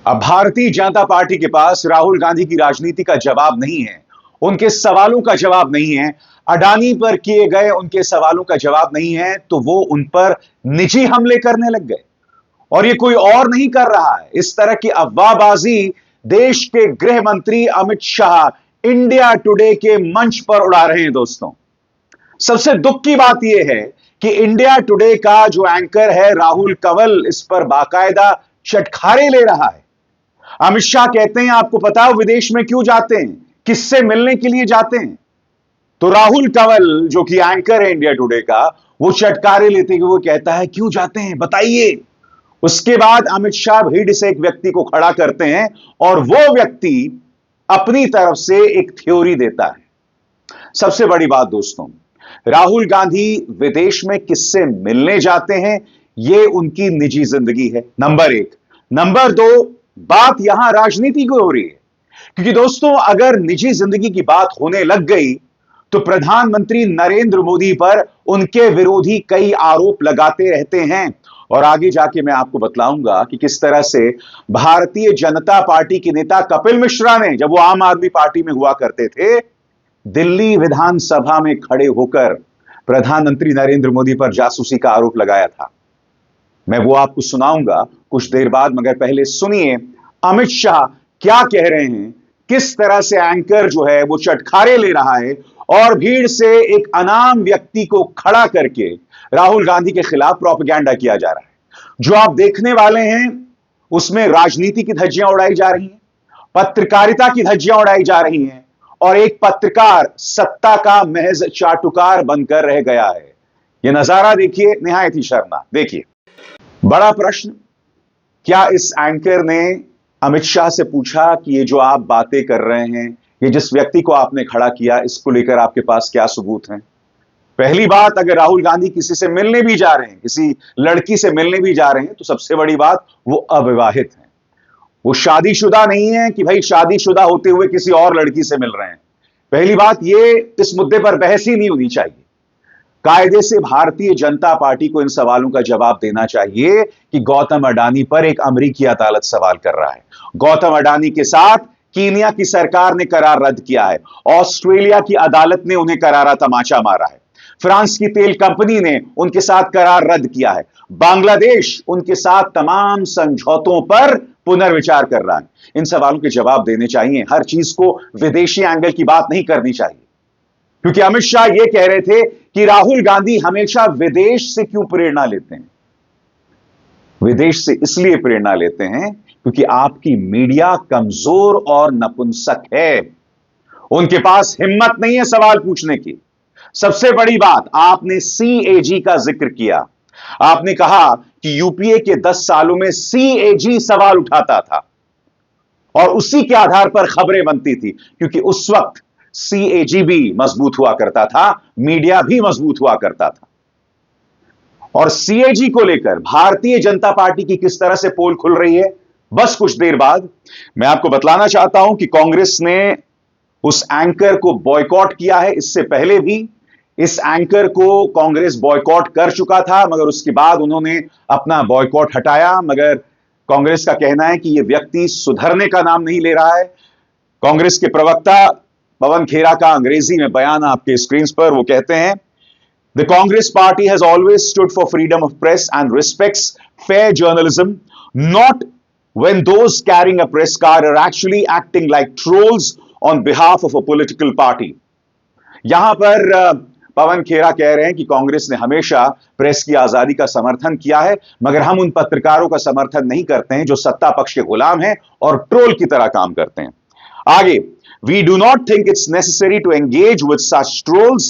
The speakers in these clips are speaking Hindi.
अब भारतीय जनता पार्टी के पास राहुल गांधी की राजनीति का जवाब नहीं है, उनके सवालों का जवाब नहीं है, अडानी पर किए गए उनके सवालों का जवाब नहीं है, तो वो उन पर निजी हमले करने लग गए। और ये कोई और नहीं कर रहा है। इस तरह की अफवाहबाजी देश के गृह मंत्री अमित शाह इंडिया टुडे के मंच पर उड़ा रहे हैं। दोस्तों, सबसे दुख की बात यह है कि इंडिया टुडे का जो एंकर है राहुल कंवल, इस पर बाकायदा चटखारे ले रहा है। अमित शाह कहते हैं, आपको पता है विदेश में क्यों जाते हैं, किससे मिलने के लिए जाते हैं? तो राहुल कंवल जो कि एंकर है इंडिया टुडे का, वो चटकारे लेते हुए कहता है, क्यों जाते हैं बताइए। उसके बाद अमित शाह भीड़ से एक व्यक्ति को खड़ा करते हैं और वो व्यक्ति अपनी तरफ से एक थ्योरी देता है। सबसे बड़ी बात दोस्तों, राहुल गांधी विदेश में किससे मिलने जाते हैं, यह उनकी निजी जिंदगी है, नंबर एक। नंबर दो, बात यहां राजनीति की हो रही है, क्योंकि दोस्तों अगर निजी जिंदगी की बात होने लग गई तो प्रधानमंत्री नरेंद्र मोदी पर उनके विरोधी कई आरोप लगाते रहते हैं। और आगे जाके मैं आपको बतलाऊंगा कि किस तरह से भारतीय जनता पार्टी के नेता कपिल मिश्रा ने, जब वो आम आदमी पार्टी में हुआ करते थे, दिल्ली विधानसभा में खड़े होकर प्रधानमंत्री नरेंद्र मोदी पर जासूसी का आरोप लगाया था। मैं वो आपको सुनाऊंगा कुछ देर बाद, मगर पहले सुनिए अमित शाह क्या कह रहे हैं, किस तरह से एंकर जो है वो चटखारे ले रहा है और भीड़ से एक अनाम व्यक्ति को खड़ा करके राहुल गांधी के खिलाफ प्रोपेगेंडा किया जा रहा है। जो आप देखने वाले हैं उसमें राजनीति की धज्जियां उड़ाई जा रही हैं, पत्रकारिता की धज्जियां उड़ाई जा रही हैं, और एक पत्रकार सत्ता का महज चाटुकार बनकर रह गया है। यह नजारा देखिए, निहायत ही शर्मनाक। देखिए, बड़ा प्रश्न, क्या इस एंकर ने अमित शाह से पूछा कि ये जो आप बातें कर रहे हैं, ये जिस व्यक्ति को आपने खड़ा किया, इसको लेकर आपके पास क्या सबूत हैं? पहली बात, अगर राहुल गांधी किसी से मिलने भी जा रहे हैं, किसी लड़की से मिलने भी जा रहे हैं, तो सबसे बड़ी बात, वो अविवाहित हैं। वो शादीशुदा नहीं है कि भाई शादीशुदा होते हुए किसी और लड़की से मिल रहे हैं। पहली बात, ये इस मुद्दे पर बहस ही नहीं होनी चाहिए। कायदे से भारतीय जनता पार्टी को इन सवालों का जवाब देना चाहिए कि गौतम अडानी पर एक अमेरिकी अदालत सवाल कर रहा है। गौतम अडानी के साथ कीनिया की सरकार ने करार रद्द किया है, ऑस्ट्रेलिया की अदालत ने उन्हें करारा तमाचा मारा है, फ्रांस की तेल कंपनी ने उनके साथ करार रद्द किया है, बांग्लादेश उनके साथ तमाम समझौतों पर पुनर्विचार कर रहा है। इन सवालों के जवाब देने चाहिए। हर चीज को विदेशी एंगल की बात नहीं करनी चाहिए, क्योंकि अमित शाह यह कह रहे थे कि राहुल गांधी हमेशा विदेश से क्यों प्रेरणा लेते हैं। विदेश से इसलिए प्रेरणा लेते हैं क्योंकि आपकी मीडिया कमजोर और नपुंसक है, उनके पास हिम्मत नहीं है सवाल पूछने की। सबसे बड़ी बात, आपने सीएजी का जिक्र किया। आपने कहा कि यूपीए के 10 सालों में सीएजी सवाल उठाता था और उसी के आधार पर खबरें बनती थी, क्योंकि उस वक्त सीएजी भी मजबूत हुआ करता था, मीडिया भी मजबूत हुआ करता था। और सीएजी को लेकर भारतीय जनता पार्टी की किस तरह से पोल खुल रही है, बस कुछ देर बाद मैं आपको बतलाना चाहता हूं कि कांग्रेस ने उस एंकर को बॉयकॉट किया है। इससे पहले भी इस एंकर को कांग्रेस बॉयकॉट कर चुका था, मगर उसके बाद उन्होंने अपना बॉयकॉट हटाया। मगर कांग्रेस का कहना है कि यह व्यक्ति सुधरने का नाम नहीं ले रहा है। कांग्रेस के प्रवक्ता पवन खेरा का अंग्रेजी में बयान आपके स्क्रीन पर, वो कहते हैं, The Congress party has always stood for freedom of press and respects fair journalism, not when those carrying a press card are actually acting like trolls on behalf of a political party. यहां पर पवन खेरा कह रहे हैं कि कांग्रेस ने हमेशा प्रेस की आजादी का समर्थन किया है, मगर हम उन पत्रकारों का समर्थन नहीं करते हैं जो सत्ता पक्ष के गुलाम हैं और ट्रोल की तरह काम करते हैं। आगे, We do not think it's necessary to engage with such trolls.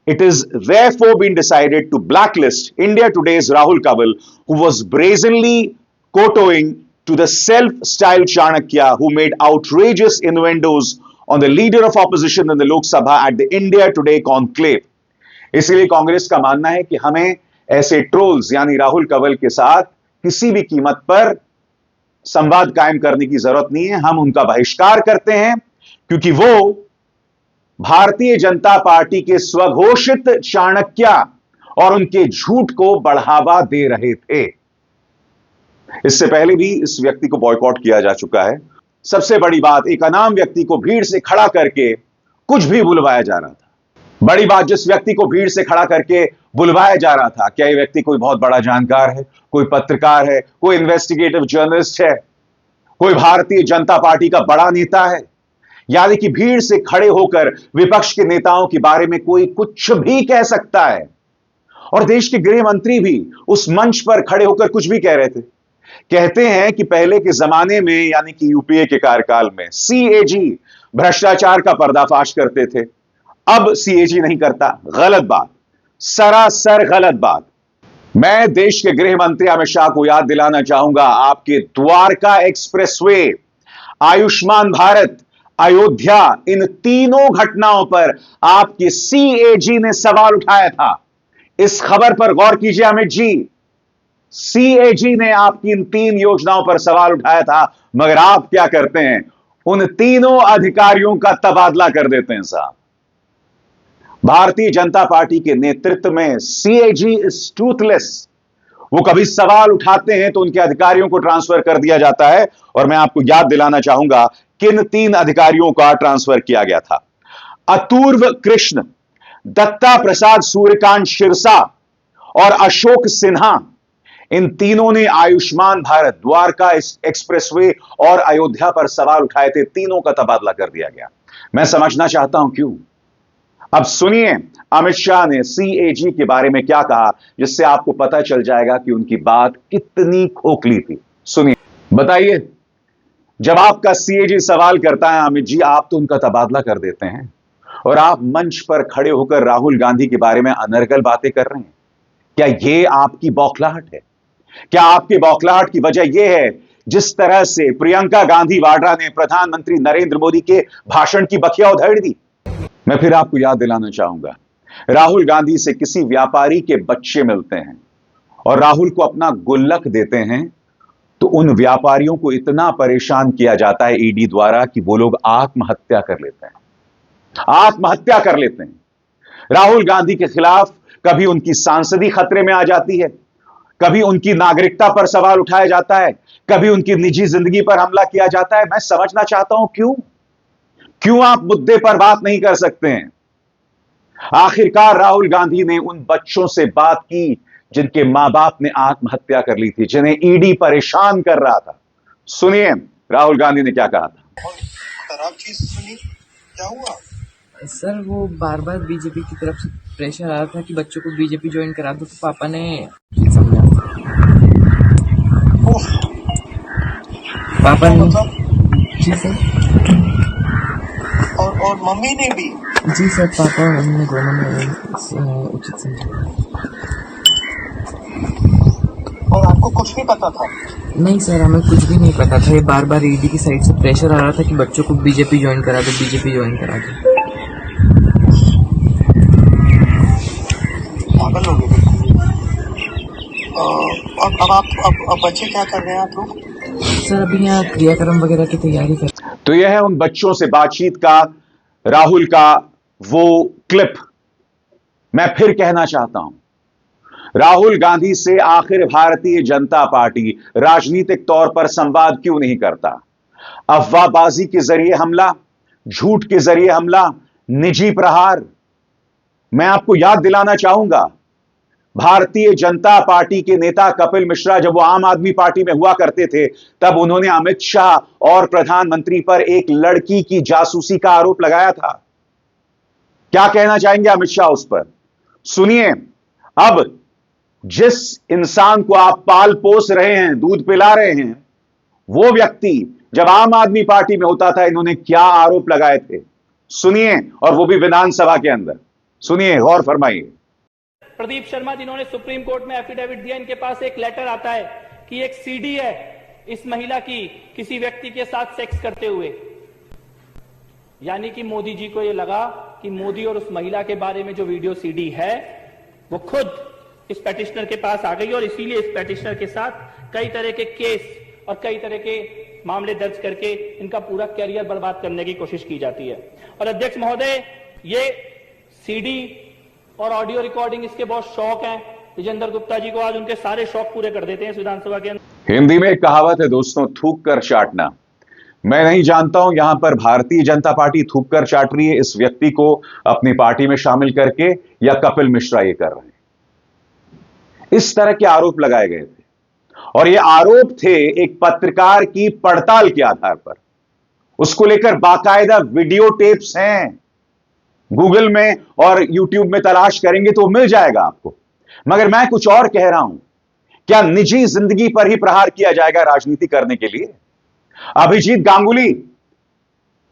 It is therefore been decided to blacklist India Today's Rahul Kanwal, who was brazenly kowtowing to the self-styled Chanakya who made outrageous innuendos on the leader of opposition in the Lok Sabha at the India Today conclave. इसलिए कांग्रेस का मानना है कि हमें ऐसे ट्रोल्स यानी राहुल कंवल के साथ किसी भी कीमत पर संवाद कायम करने की जरूरत नहीं है। हम उनका बहिष्कार करते हैं क्योंकि वो भारतीय जनता पार्टी के स्वघोषित चाणक्य और उनके झूठ को बढ़ावा दे रहे थे। इससे पहले भी इस व्यक्ति को बॉयकॉट किया जा चुका है। सबसे बड़ी बात, एक अनाम व्यक्ति को भीड़ से खड़ा करके कुछ भी बुलवाया जा रहा था। बड़ी बात, जिस व्यक्ति को भीड़ से खड़ा करके बुलवाया जा रहा था, क्या यह व्यक्ति कोई बहुत बड़ा जानकार है, कोई पत्रकार है, कोई इन्वेस्टिगेटिव जर्नलिस्ट है, कोई भारतीय जनता पार्टी का बड़ा नेता है? यानी कि भीड़ से खड़े होकर विपक्ष के नेताओं के बारे में कोई कुछ भी कह सकता है। और देश के गृह मंत्री भी उस मंच पर खड़े होकर कुछ भी कह रहे थे। कहते हैं कि पहले के जमाने में, यानी कि यूपीए के कार्यकाल में, सीएजी भ्रष्टाचार का पर्दाफाश करते थे, अब सीएजी नहीं करता। गलत बात, सरासर गलत बात। मैं देश के गृह मंत्री अमित शाह को याद दिलाना चाहूंगा, आपके द्वारका एक्सप्रेसवे, आयुष्मान भारत, अयोध्या, इन तीनों घटनाओं पर आपके सीएजी ने सवाल उठाया था। इस खबर पर गौर कीजिए अमित जी, सीएजी ने आपकी इन 3 योजनाओं पर सवाल उठाया था, मगर आप क्या करते हैं, उन तीनों अधिकारियों का तबादला कर देते हैं साहब। भारतीय जनता पार्टी के नेतृत्व में सीएजी इज टूथलेस। वो कभी सवाल उठाते हैं तो उनके अधिकारियों को ट्रांसफर कर दिया जाता है। और मैं आपको याद दिलाना चाहूंगा किन 3 अधिकारियों का ट्रांसफर किया गया था। अपूर्व कृष्ण, दत्ता प्रसाद सूर्यकांत शिरसा और अशोक सिन्हा, इन तीनों ने आयुष्मान भारत, द्वारका एक्सप्रेसवे और अयोध्या पर सवाल उठाए थे। तीनों का तबादला कर दिया गया। मैं समझना चाहता हूं क्यों। अब सुनिए अमित शाह ने सीएजी के बारे में क्या कहा, जिससे आपको पता चल जाएगा कि उनकी बात कितनी खोखली थी। सुनिए। बताइए, जब आपका सीएजी सवाल करता है अमित जी, आप तो उनका तबादला कर देते हैं और आप मंच पर खड़े होकर राहुल गांधी के बारे में अनर्गल बातें कर रहे हैं। क्या यह आपकी बौखलाहट है? क्या आपकी बौखलाहट की वजह यह है जिस तरह से प्रियंका गांधी वाड्रा ने प्रधानमंत्री नरेंद्र मोदी के भाषण की बखिया उधेड़ दी? मैं फिर आपको याद दिलाना चाहूंगा, राहुल गांधी से किसी व्यापारी के बच्चे मिलते हैं और राहुल को अपना गुल्लक देते हैं, तो उन व्यापारियों को इतना परेशान किया जाता है ईडी द्वारा कि वो लोग आत्महत्या कर लेते हैं। आत्महत्या कर लेते हैं। राहुल गांधी के खिलाफ कभी उनकी सांसदी खतरे में आ जाती है, कभी उनकी नागरिकता पर सवाल उठाया जाता है, कभी उनकी निजी जिंदगी पर हमला किया जाता है। मैं समझना चाहता हूं क्यों आप मुद्दे पर बात नहीं कर सकते हैं? आखिरकार राहुल गांधी ने उन बच्चों से बात की जिनके मां बाप ने आत्महत्या कर ली थी, जिन्हें ईडी परेशान कर रहा था। सुनिए राहुल गांधी ने क्या कहा था। खराब चीज सुनी, क्या हुआ? सर वो बार बार बीजेपी की तरफ से प्रेशर आ रहा था कि बच्चों को बीजेपी ज्वाइन करा दो, तो पापा ने समझा। पापा ने जी सर। और मम्मी ने भी? जी सर, पापा और मम्मी ने दोनों ने उचित समझा। और आपको कुछ नहीं पता था? नहीं सर, हमें कुछ भी नहीं पता था। ये बार बार ईडी की साइड से प्रेशर आ रहा था कि बच्चों को बीजेपी ज्वाइन करा दो, बीजेपी ज्वाइन करा दो। पागल हो गए। और अब बच्चे क्या कर रहे हैं आप लोग? सर अभी यहाँ क्रियाक्रम वगैरह की तैयारी कर। तो यह है उन बच्चों से बातचीत का राहुल का वो क्लिप। मैं फिर कहना चाहता हूं, राहुल गांधी से आखिर भारतीय जनता पार्टी राजनीतिक तौर पर संवाद क्यों नहीं करता? अफवाहबाजी के जरिए हमला, झूठ के जरिए हमला, निजी प्रहार। मैं आपको याद दिलाना चाहूंगा, भारतीय जनता पार्टी के नेता कपिल मिश्रा जब वो आम आदमी पार्टी में हुआ करते थे, तब उन्होंने अमित शाह और प्रधानमंत्री पर एक लड़की की जासूसी का आरोप लगाया था। क्या कहना चाहेंगे अमित शाह उस पर? सुनिए, अब जिस इंसान को आप पाल पोस रहे हैं, दूध पिला रहे हैं, वो व्यक्ति जब आम आदमी पार्टी में होता था, इन्होंने क्या आरोप लगाए थे सुनिए, और वो भी विधानसभा के अंदर। सुनिए, गौर फरमाइए। प्रदीप शर्मा जिन्होंने सुप्रीम कोर्ट में एफिडेविट दिया, इनके पास एक लेटर आता है कि एक सीडी है इस महिला की किसी व्यक्ति के साथ सेक्स करते हुए। यानी कि मोदी जी को यह लगा कि मोदी और उस महिला के बारे में जो वीडियो सीडी है वो खुद इस पेटिशनर के पास आ गई, और इसीलिए इस पेटिशनर के साथ कई तरह के केस और कई तरह के मामले दर्ज करके इनका पूरा कैरियर बर्बाद करने की कोशिश की जाती है। और अध्यक्ष महोदय, ये सीडी और ऑडियो रिकॉर्डिंग इसके बहुत शौक हैं। विजेंद्र गुप्ता जी को आज उनके सारे शौक पूरे कर देते हैं इस विधानसभा के अंदर। हिंदी में एक कहावत है दोस्तों, थूक कर चाटना। मैं नहीं जानता हूं यहां पर भारतीय जनता पार्टी थूक कर चाट रही है इस व्यक्ति को अपनी पार्टी में शामिल करके, या कपिल मिश्रा ये कर रहे हैं। इस तरह के आरोप लगाए गए थे और ये आरोप थे एक पत्रकार की पड़ताल के आधार पर। उसको लेकर बाकायदा वीडियो टेप्स हैं, गूगल में और यूट्यूब में तलाश करेंगे तो मिल जाएगा आपको। मगर मैं कुछ और कह रहा हूं, क्या निजी जिंदगी पर ही प्रहार किया जाएगा राजनीति करने के लिए? अभिजीत गांगुली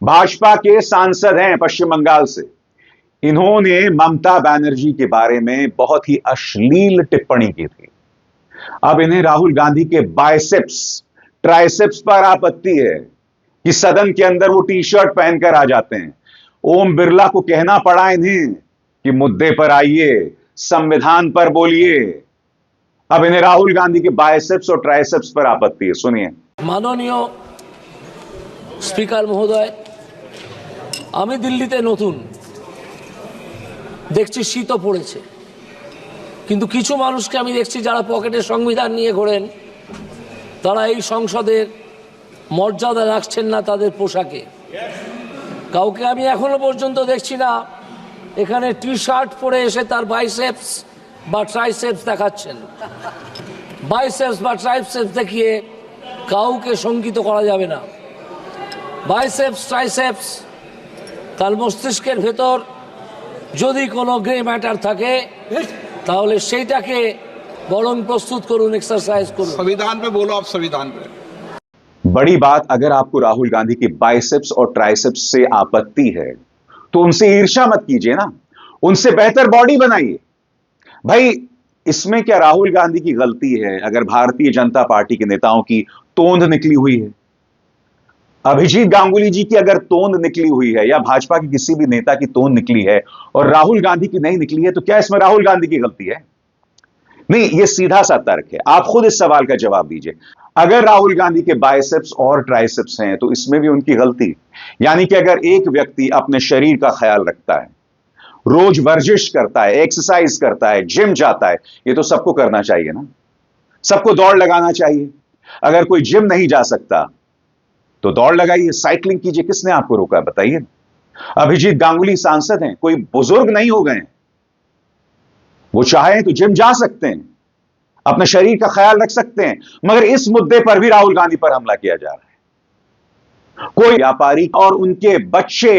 भाजपा के सांसद हैं पश्चिम बंगाल से। इन्होंने ममता बनर्जी के बारे में बहुत ही अश्लील टिप्पणी की थी। अब इन्हें राहुल गांधी के बाइसेप्स ट्राइसेप्स पर आपत्ति है कि सदन के अंदर वो टी शर्ट पहनकर आ जाते हैं। ओम बिरला को कहना पड़ा इन्हें कि मुद्दे पर आइए, संविधान पर बोलिए। अब इन्हें राहुल गांधी के बाइसेप्स और ट्राइसेप्स पर आपत्ति है। सुनिए। माननीय स्पीकर महोदय, আমি দিল্লিতে নতুন, দেখছি শীতও পড়েছে, কিন্তু কিছু মানুষকে আমি দেখছি যারা পকেটে সংবিধান নিয়ে ঘোরেন, তারা এই সংসদের মর্যাদা রাখছেন না তাদের পোশাকে। কাউকে আমি এখনো পর্যন্ত দেখছি না এখানে টি শার্ট পরে এসে তার বাইসেপস বা ট্রাইসেপস দেখাচ্ছেন। বাইসেপস বা ট্রাইসেপস দেখিয়ে কাউকে শঙ্কিত করা যাবে না। বাইসেপস ট্রাইসেপস তার মস্তিষ্কের ভেতর যদি কোনো গ্রে ম্যাটার থাকে তাহলে সেইটাকে বরং প্রস্তুত করুন, एक्सरसाइज করুন। संविधान पे बोलो आप, संविधान पे। बड़ी बात, अगर आपको राहुल गांधी के बाइसेप्स और ट्राइसेप्स से आपत्ति है तो उनसे ईर्ष्या मत कीजिए ना, उनसे बेहतर बॉडी बनाइए। भाई इसमें क्या राहुल गांधी की गलती है अगर भारतीय जनता पार्टी के नेताओं की तोंद निकली हुई है? अभिजीत गांगुली जी की अगर तोंद निकली हुई है या भाजपा की किसी भी नेता की तोंद निकली है और राहुल गांधी की नहीं निकली है, तो क्या इसमें राहुल गांधी की गलती है? नहीं, यह सीधा सा तर्क है। आप खुद इस सवाल का जवाब दीजिए। अगर राहुल गांधी के बाइसेप्स और ट्राइसेप्स हैं तो इसमें भी उनकी गलती। यानी कि अगर एक व्यक्ति अपने शरीर का ख्याल रखता है, रोज वर्जिश करता है, एक्सरसाइज करता है, जिम जाता है, ये तो सबको करना चाहिए ना, सबको दौड़ लगाना चाहिए। अगर कोई जिम नहीं जा सकता तो दौड़ लगाइए, साइकिलिंग कीजिए, किसने आपको रोका बताइए। अभिजीत गांगुली सांसद हैं, कोई बुजुर्ग नहीं हो गए, वो चाहें तो जिम जा सकते हैं, अपने शरीर का ख्याल रख सकते हैं। मगर इस मुद्दे पर भी राहुल गांधी पर हमला किया जा रहा है। कोई व्यापारी और उनके बच्चे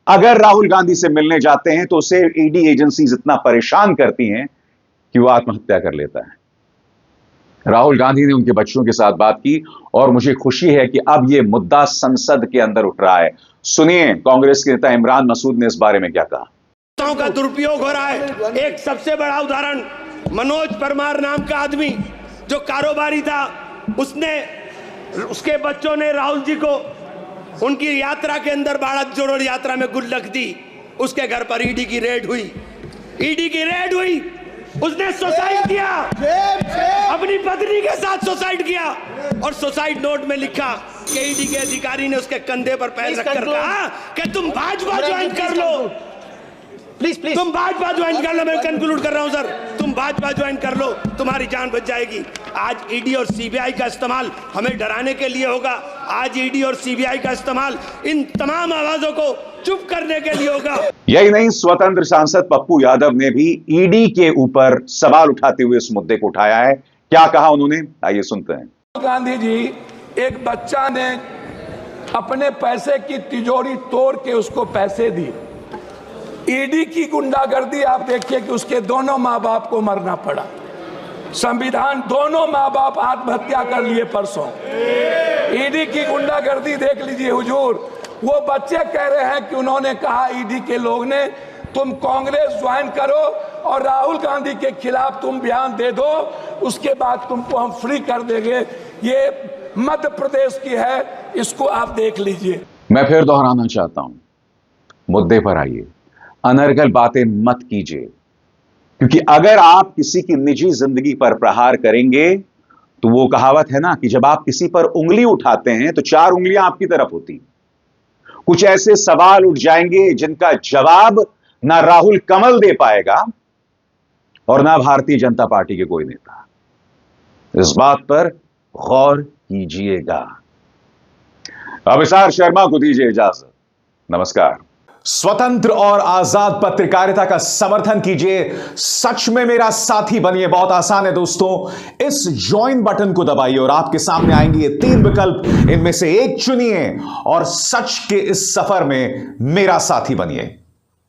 अगर राहुल गांधी से मिलने जाते हैं तो उसे ईडी एजेंसीज इतना परेशान करती हैं कि वो आत्महत्या कर लेता है। राहुल गांधी ने उनके बच्चों के साथ बात की और मुझे खुशी है कि अब यह मुद्दा संसद के अंदर उठ रहा है। सुनिए कांग्रेस के नेता इमरान मसूद ने इस बारे में क्या कहा। का दुरुपयोग हो रहा है। एक सबसे बड़ा उदाहरण, मनोज परमार नाम का आदमी जो कारोबारी था, उसके बच्चों ने राहुल जी को उनकी यात्रा के अंदर भारत जोड़ो यात्रा में गुल्लक दी। उसके घर पर ईडी की रेड हुई, उसने सुसाइड किया, अपनी पत्नी के साथ सुसाइड किया और सुसाइड नोट में लिखा कि ईडी के अधिकारी ने उसके कंधे पर पैर रखकर कहा कि तुम भाजपा ज्वाइन कर लो, प्लीज तुम भाजपा ज्वाइन कर लो। मैं कंक्लूड कर रहा हूं सर, तुम भाजपा ज्वाइन कर लो, तुम्हारी जान बच जाएगी। आज ईडी और सीबीआई का इस्तेमाल हमें डराने के लिए होगा। आज ईडी और सीबीआई का इस्तेमाल इन तमाम आवाजों को चुप करने के लिए होगा। यही नहीं, स्वतंत्र सांसद पप्पू यादव ने भी ईडी के ऊपर सवाल उठाते हुए इस मुद्दे को उठाया है। क्या कहा उन्होंने, आइए सुनते हैं। गांधी जी, एक बच्चा ने अपने पैसे की तिजोरी तोड़ के उसको पैसे दिए। ईडी की गुंडागर्दी आप देखिए कि उसके दोनों माँ बाप को मरना पड़ा। संविधान, दोनों माँ बाप आत्महत्या कर लिए परसों। ईडी की गुंडागर्दी देख लीजिए हुजूर। वो बच्चे कह रहे हैं कि उन्होंने कहा ईडी के लोग ने तुम कांग्रेस ज्वाइन करो और राहुल गांधी के खिलाफ तुम बयान दे दो, उसके बाद तुमको हम फ्री कर देंगे। ये मध्य प्रदेश की है, इसको आप देख लीजिए। मैं फिर दोहराना चाहता हूं, मुद्दे पर आइए, अनर्गल बातें मत कीजिए, क्योंकि अगर आप किसी की निजी जिंदगी पर प्रहार करेंगे तो वो कहावत है ना कि जब आप किसी पर उंगली उठाते हैं तो 4 उंगलियां आपकी तरफ होती। कुछ ऐसे सवाल उठ जाएंगे जिनका जवाब ना राहुल कमल दे पाएगा और ना भारतीय जनता पार्टी के कोई नेता। इस बात पर गौर कीजिएगा। अभिसार शर्मा को दीजिए इजाजत। नमस्कार। स्वतंत्र और आजाद पत्रकारिता का समर्थन कीजिए, सच में मेरा साथी बनिए। बहुत आसान है दोस्तों, इस ज्वाइन बटन को दबाइए और आपके सामने आएंगे ये 3 विकल्प, इनमें से एक चुनिए और सच के इस सफर में मेरा साथी बनिए।